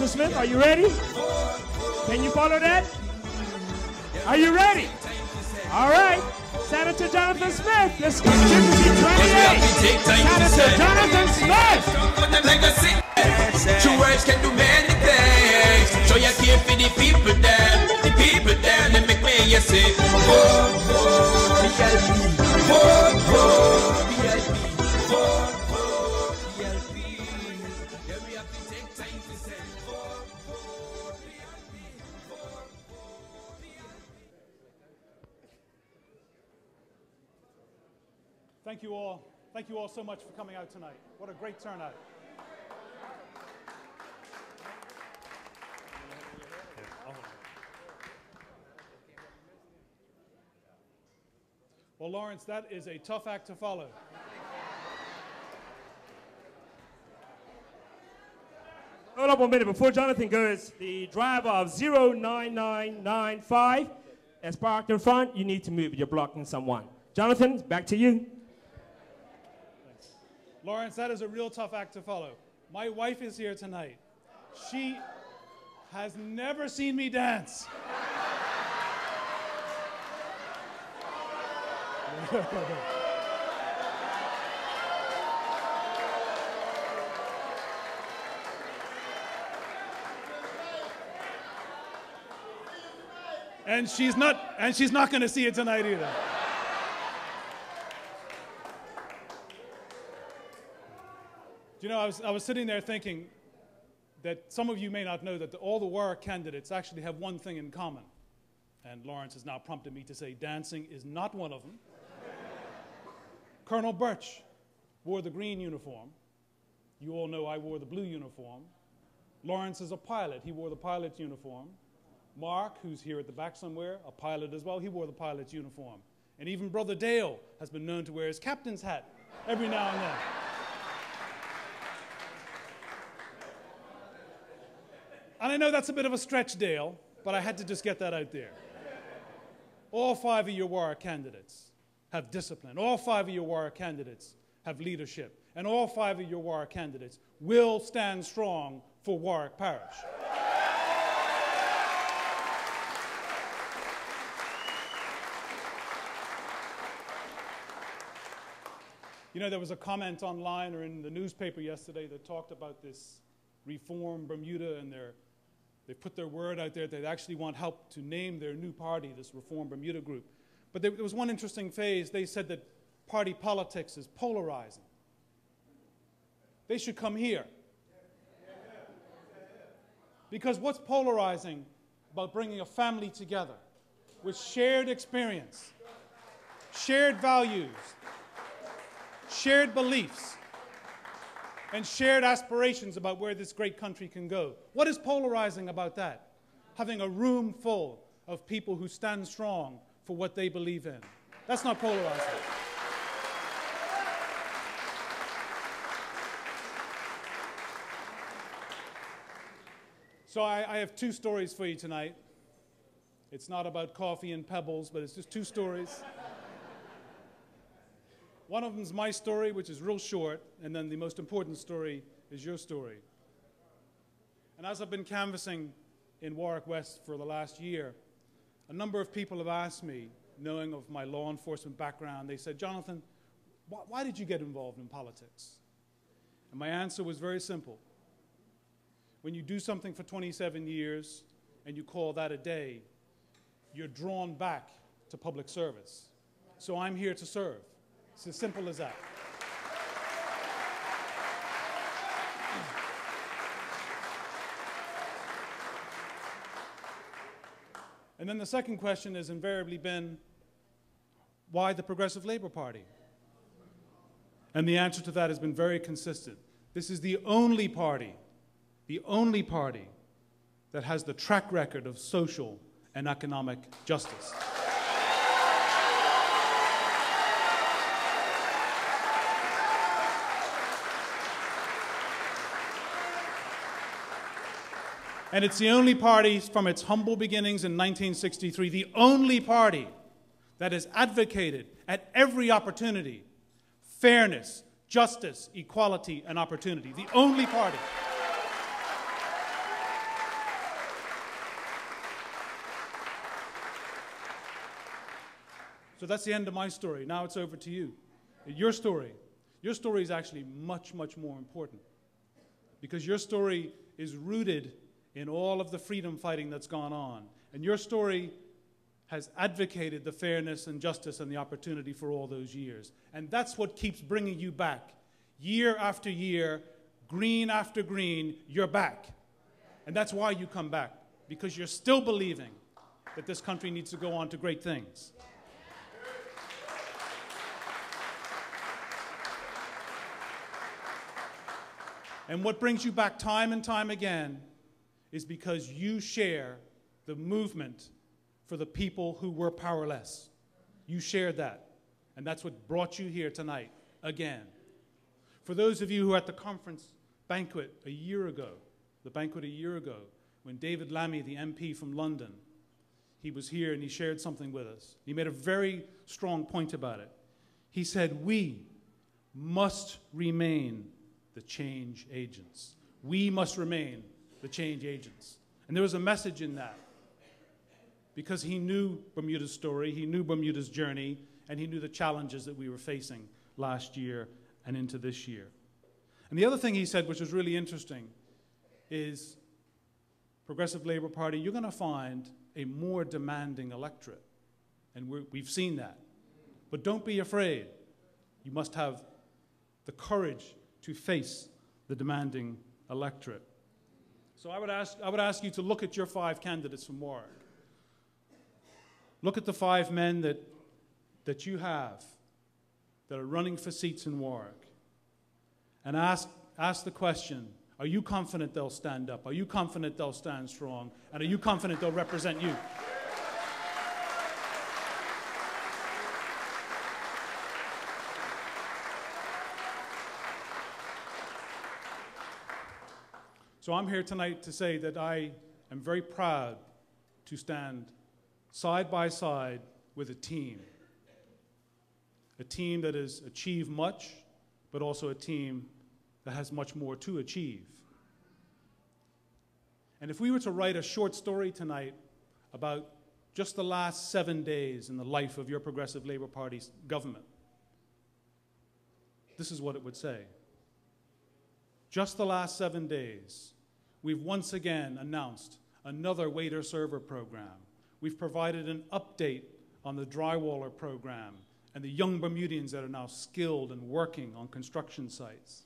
Jonathan Smith, are you ready? Can you follow that? Are you ready? All right. Senator Jonathan Smith, let's go. 28. Senator Jonathan Smith. True words can do many things. Show your care for the people there. The people there, they make me you say, PLP, PLP. Yeah, we have to take time to say, Thank you all. Thank you all so much for coming out tonight. What a great turnout. Well, Lawrence, that is a tough act to follow. Hold up 1 minute. Before Jonathan goes, the driver of 09995 is parked in front. You need to move. You're blocking someone. Jonathan, back to you. Thanks. Lawrence, that is a real tough act to follow. My wife is here tonight. She has never seen me dance. And she's not going to see it tonight either. You know, I was sitting there thinking that some of you may not know that all the Warwick candidates actually have one thing in common. And Lawrence has now prompted me to say dancing is not one of them. Colonel Birch wore the green uniform. You all know I wore the blue uniform. Lawrence is a pilot. He wore the pilot's uniform. Mark, who's here at the back somewhere, a pilot as well, he wore the pilot's uniform. And even Brother Dale has been known to wear his captain's hat every now and then. And I know that's a bit of a stretch, Dale, but I had to just get that out there. All 5 of your Warwick candidates have discipline. All 5 of your Warwick candidates have leadership. And all 5 of your Warwick candidates will stand strong for Warwick Parish. You know, there was a comment online or in the newspaper yesterday that talked about this Reform Bermuda, and they put their word out there that they actually want help to name their new party, this Reform Bermuda group. But there was one interesting phase. They said that party politics is polarizing. They should come here. Because what's polarizing about bringing a family together with shared experience, shared values, shared beliefs, and shared aspirations about where this great country can go? What is polarizing about that? Having a room full of people who stand strong for what they believe in. That's not polarizing. So I have 2 stories for you tonight. It's not about coffee and pebbles, but it's just 2 stories. One of them is my story, which is real short, and then the most important story is your story. And as I've been canvassing in Warwick West for the last year, a number of people have asked me, knowing of my law enforcement background, they said, Jonathan, why did you get involved in politics? And my answer was very simple. When you do something for 27 years and you call that a day, you're drawn back to public service. So I'm here to serve. It's as simple as that. And then the second question has invariably been, why the Progressive Labour Party? And the answer to that has been very consistent. This is the only party that has the track record of social and economic justice. And it's the only party from its humble beginnings in 1963, the only party that has advocated at every opportunity fairness, justice, equality, and opportunity. The only party. So that's the end of my story. Now it's over to you. Your story. Your story is actually much, much more important, because your story is rooted in all of the freedom fighting that's gone on. And your story has advocated the fairness and justice and the opportunity for all those years. And that's what keeps bringing you back. Year after year, green after green, you're back. And that's why you come back, because you're still believing that this country needs to go on to great things. And what brings you back time and time again is because you share the movement for the people who were powerless. You shared that. And that's what brought you here tonight again. For those of you who were at the conference banquet a year ago, when David Lammy, the MP from London, he was here and he shared something with us. He made a very strong point about it. He said, we must remain the change agents. We must remain the change agents. And there was a message in that, because he knew Bermuda's story, he knew Bermuda's journey, and he knew the challenges that we were facing last year and into this year. And the other thing he said, which was really interesting, is Progressive Labour Party, you're going to find a more demanding electorate. And we've seen that. But don't be afraid. You must have the courage to face the demanding electorate. So I would ask you to look at your 5 candidates from Warwick. Look at the 5 men that you have that are running for seats in Warwick, and ask the question, are you confident they'll stand up? Are you confident they'll stand strong? And are you confident they'll represent you? So I'm here tonight to say that I am very proud to stand side by side with a team that has achieved much, but also a team that has much more to achieve. And if we were to write a short story tonight about just the last 7 days in the life of your Progressive Labour Party's government, this is what it would say. Just the last 7 days, we've once again announced another waiter-server program. We've provided an update on the drywaller program and the young Bermudians that are now skilled and working on construction sites.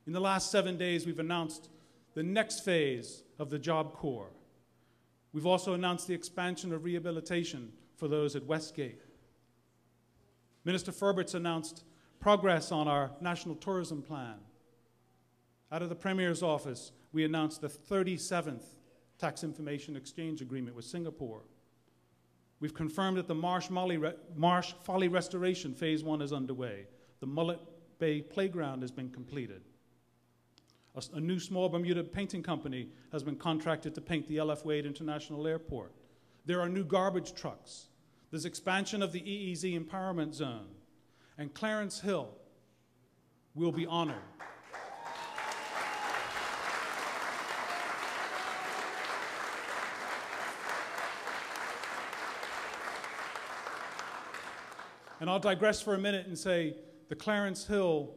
In the last 7 days, we've announced the next phase of the Job Corps. We've also announced the expansion of rehabilitation for those at Westgate. Minister Ferbert's announced progress on our National Tourism Plan. Out of the Premier's office, we announced the 37th Tax Information Exchange Agreement with Singapore. We've confirmed that the Marsh Folly Restoration Phase 1 is underway. The Mullet Bay Playground has been completed. A new small Bermuda painting company has been contracted to paint the LF Wade International Airport. There are new garbage trucks. There's expansion of the EEZ Empowerment Zone. And Clarence Hill will be honored. And I'll digress for a minute and say the Clarence Hill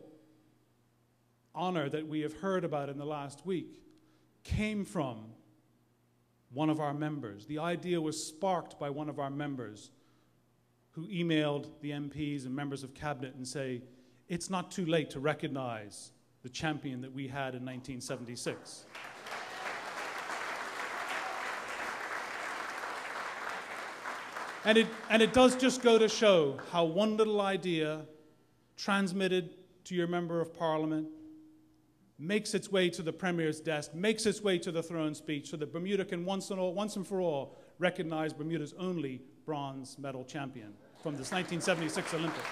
honor that we have heard about in the last week came from one of our members. The idea was sparked by one of our members who emailed the MPs and members of cabinet and say, it's not too late to recognize the champion that we had in 1976. And it does just go to show how one little idea transmitted to your member of parliament makes its way to the Premier's desk, makes its way to the throne speech, so that Bermuda can once and for all recognize Bermuda's only bronze medal champion from this 1976 Olympics.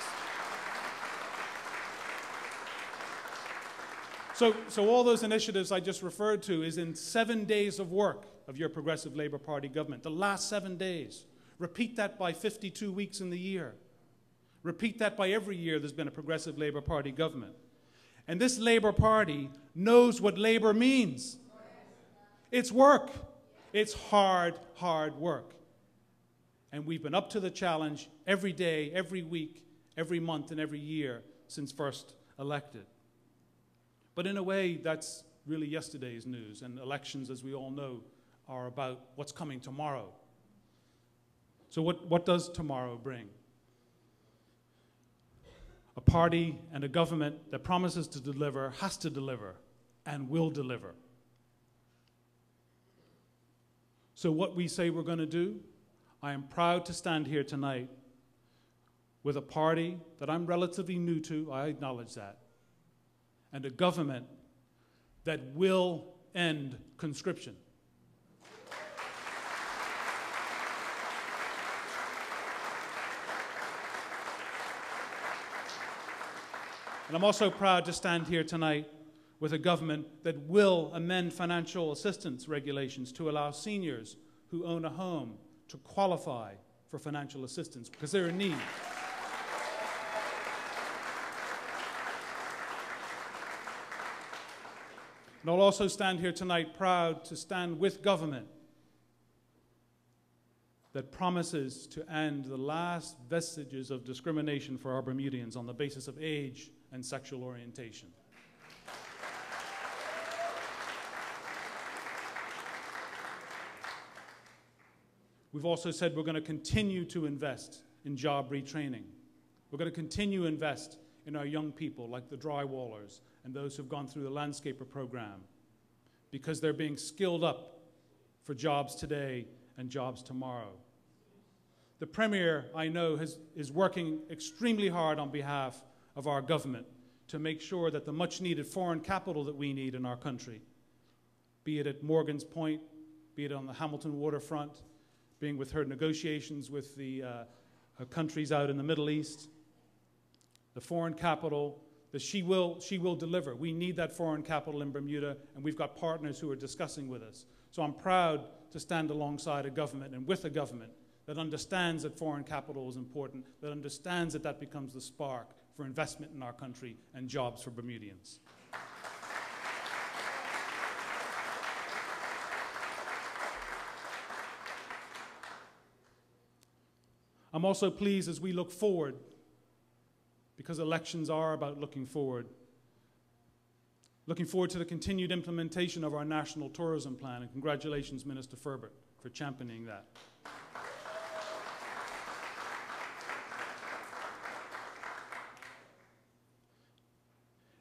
So all those initiatives I just referred to is in 7 days of work of your Progressive Labour Party government, the last 7 days. Repeat that by 52 weeks in the year. Repeat that by every year there's been a Progressive Labour Party government. And this Labour Party knows what Labour means. It's work. It's hard, hard work. And we've been up to the challenge every day, every week, every month, and every year since first elected. But in a way, that's really yesterday's news, and elections, as we all know, are about what's coming tomorrow. So what does tomorrow bring? A party and a government that promises to deliver, has to deliver, and will deliver. So what we say we're going to do, I am proud to stand here tonight with a party that I'm relatively new to, I acknowledge that, and a government that will end conscription. And I'm also proud to stand here tonight with a government that will amend financial assistance regulations to allow seniors who own a home to qualify for financial assistance because they're in need. And I'll also stand here tonight proud to stand with government that promises to end the last vestiges of discrimination for our Bermudians on the basis of age and sexual orientation. We've also said we're going to continue to invest in job retraining. We're going to continue to invest in our young people, like the drywallers and those who've gone through the landscaper program, because they're being skilled up for jobs today and jobs tomorrow. The Premier, I know, is working extremely hard on behalf of our government to make sure that the much-needed foreign capital that we need in our country, be it at Morgan's Point, be it on the Hamilton waterfront, being with her negotiations with the countries out in the Middle East, the foreign capital that she will deliver. We need that foreign capital in Bermuda, and we've got partners who are discussing with us. So I'm proud to stand alongside a government and with a government that understands that foreign capital is important, that understands that that becomes the spark for investment in our country and jobs for Bermudians. I'm also pleased as we look forward, because elections are about looking forward to the continued implementation of our national tourism plan, and congratulations, Minister Ferbert, for championing that.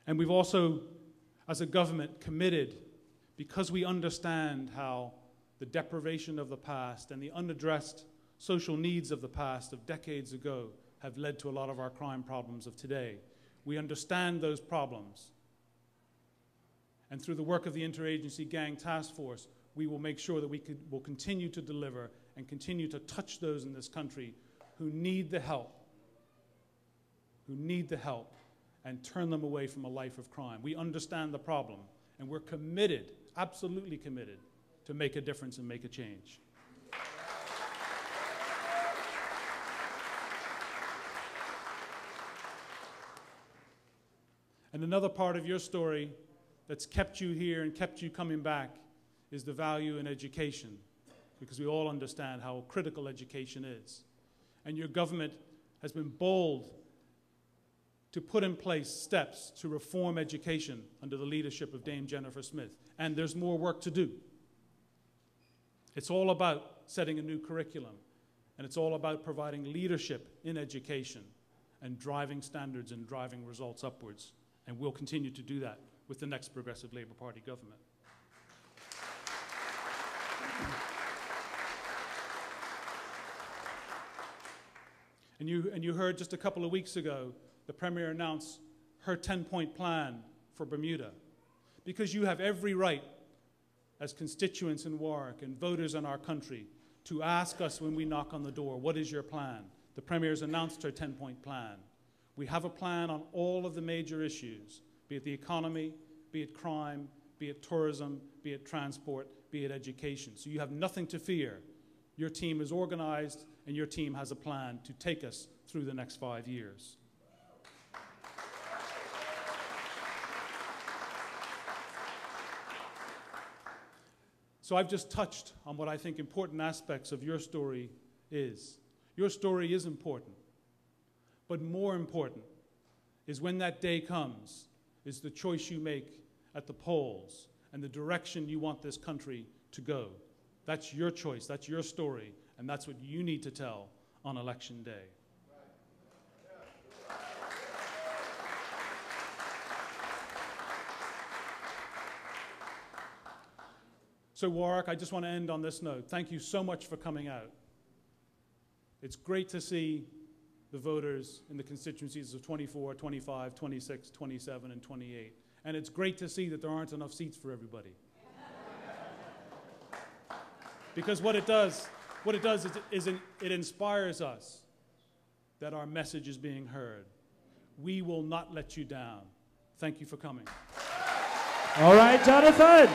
And we've also, as a government, committed, because we understand how the deprivation of the past and the unaddressed social needs of the past of decades ago have led to a lot of our crime problems of today. We understand those problems. And through the work of the Interagency Gang Task Force, we will make sure that will continue to deliver and continue to touch those in this country who need the help, and turn them away from a life of crime. We understand the problem, and we're committed, absolutely committed, to make a difference and make a change. And another part of your story that's kept you here and kept you coming back is the value in education, because we all understand how critical education is. And your government has been bold to put in place steps to reform education under the leadership of Dame Jennifer Smith. And there's more work to do. It's all about setting a new curriculum, and it's all about providing leadership in education and driving standards and driving results upwards. And we'll continue to do that with the next Progressive Labour Party government. And you heard just a couple of weeks ago, the Premier announced her 10-point plan for Bermuda, because you have every right as constituents in Warwick and voters in our country to ask us when we knock on the door, what is your plan? The Premier's announced her 10-point plan. We have a plan on all of the major issues, be it the economy, be it crime, be it tourism, be it transport, be it education. So you have nothing to fear. Your team is organized, and your team has a plan to take us through the next 5 years. So I've just touched on what I think important aspects of your story is. Your story is important. But more important is when that day comes, is the choice you make at the polls and the direction you want this country to go. That's your choice, that's your story, and that's what you need to tell on Election Day. So Warwick, I just want to end on this note. Thank you so much for coming out. It's great to see the voters in the constituencies of 24, 25, 26, 27, and 28. And it's great to see that there aren't enough seats for everybody. Because what it does is it inspires us that our message is being heard. We will not let you down. Thank you for coming. All right, Jonathan.